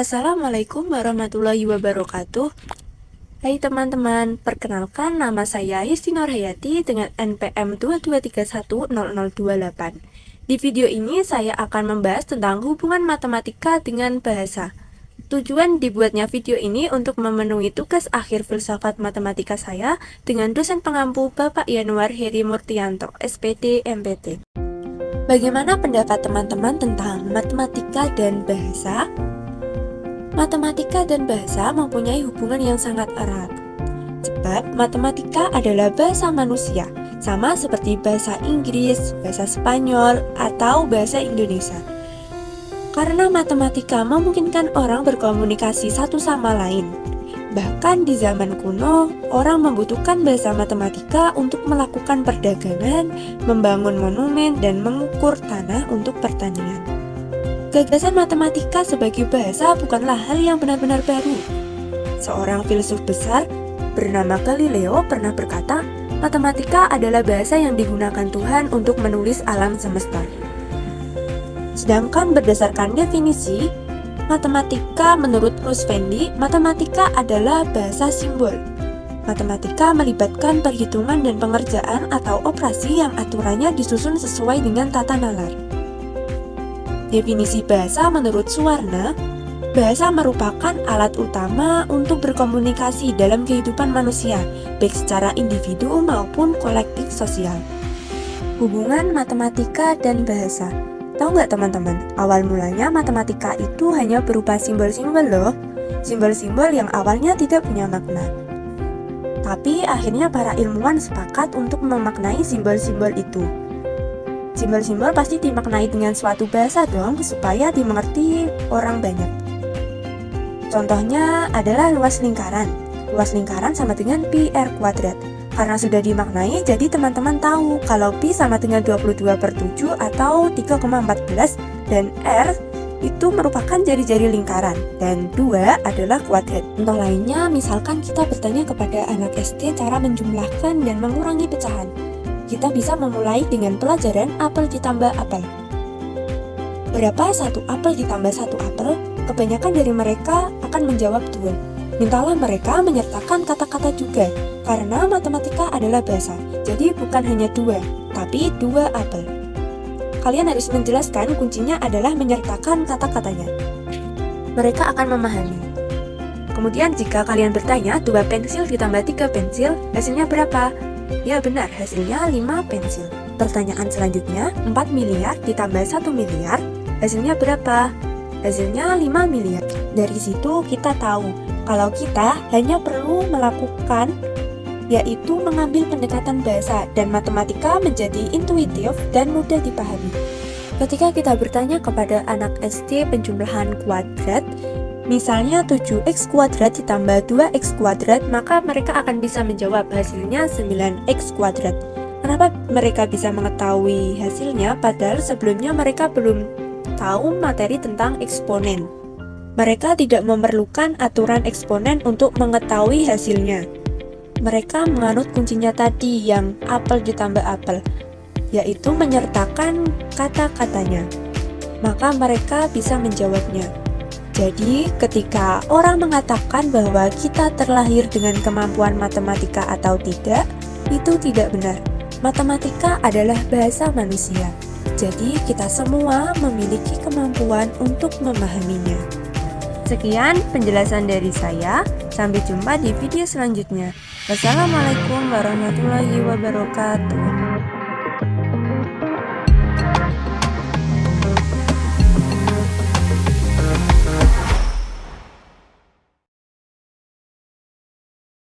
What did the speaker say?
Assalamualaikum warahmatullahi wabarakatuh. Hai teman-teman, perkenalkan nama saya Histi Nurhayati dengan NPM 22310028. Di video ini saya akan membahas tentang hubungan matematika dengan bahasa. Tujuan dibuatnya video ini untuk memenuhi tugas akhir filsafat matematika saya dengan dosen pengampu Bapak Yanuar Heri Murtianto, SPD MPT. Bagaimana pendapat teman-teman tentang matematika dan bahasa? Matematika dan bahasa mempunyai hubungan yang sangat erat. Sebab matematika adalah bahasa manusia, sama seperti bahasa Inggris, bahasa Spanyol, atau bahasa Indonesia. Karena matematika memungkinkan orang berkomunikasi satu sama lain. Bahkan di zaman kuno, orang membutuhkan bahasa matematika untuk melakukan perdagangan, membangun monumen, dan mengukur tanah untuk pertanian. Gagasan matematika sebagai bahasa bukanlah hal yang benar-benar baru. Seorang filsuf besar bernama Galileo pernah berkata, matematika adalah bahasa yang digunakan Tuhan untuk menulis alam semesta. Sedangkan berdasarkan definisi, matematika menurut Rusvendi, matematika adalah bahasa simbol. Matematika melibatkan perhitungan dan pengerjaan atau operasi yang aturannya disusun sesuai dengan tata nalar. Definisi bahasa menurut Suwarna, bahasa merupakan alat utama untuk berkomunikasi dalam kehidupan manusia, baik secara individu maupun kolektif sosial. Hubungan matematika dan bahasa. Tahu nggak teman-teman, awal mulanya matematika itu hanya berupa simbol-simbol loh. Simbol-simbol yang awalnya tidak punya makna. Tapi akhirnya para ilmuwan sepakat untuk memaknai simbol-simbol itu. Simbol-simbol pasti dimaknai dengan suatu bahasa dong, supaya dimengerti orang banyak. Contohnya adalah luas lingkaran. Luas lingkaran sama dengan pi r kuadrat. Karena sudah dimaknai, jadi teman-teman tahu kalau pi sama dengan 22/7 atau 3,14 dan r itu merupakan jari-jari lingkaran dan 2 adalah kuadrat. Contoh lainnya, misalkan kita bertanya kepada anak SD cara menjumlahkan dan mengurangi pecahan. Kita bisa memulai dengan pelajaran apel ditambah apel. Berapa satu apel ditambah satu apel? Kebanyakan dari mereka akan menjawab 2. Mintalah mereka menyertakan kata-kata juga, karena matematika adalah bahasa. Jadi bukan hanya 2, tapi 2 apel. Kalian harus menjelaskan kuncinya adalah menyertakan kata-katanya. Mereka akan memahami. Kemudian jika kalian bertanya 2 pensil ditambah 3 pensil, hasilnya berapa? Ya benar, hasilnya 5 pensil. Pertanyaan selanjutnya, 4 miliar ditambah 1 miliar, hasilnya berapa? Hasilnya 5 miliar. Dari situ kita tahu kalau kita hanya perlu melakukan, yaitu mengambil pendekatan bahasa, dan matematika menjadi intuitif dan mudah dipahami. Ketika kita bertanya kepada anak SD penjumlahan kuadrat, misalnya 7x kuadrat ditambah 2x kuadrat, maka mereka akan bisa menjawab hasilnya 9x kuadrat. Kenapa mereka bisa mengetahui hasilnya padahal sebelumnya mereka belum tahu materi tentang eksponen? Mereka tidak memerlukan aturan eksponen untuk mengetahui hasilnya. Mereka menganut kuncinya tadi yang apel ditambah apel, yaitu menyertakan kata-katanya. Maka mereka bisa menjawabnya. Jadi, ketika orang mengatakan bahwa kita terlahir dengan kemampuan matematika atau tidak, itu tidak benar. Matematika adalah bahasa manusia. Jadi, kita semua memiliki kemampuan untuk memahaminya. Sekian penjelasan dari saya. Sampai jumpa di video selanjutnya. Wassalamualaikum warahmatullahi wabarakatuh.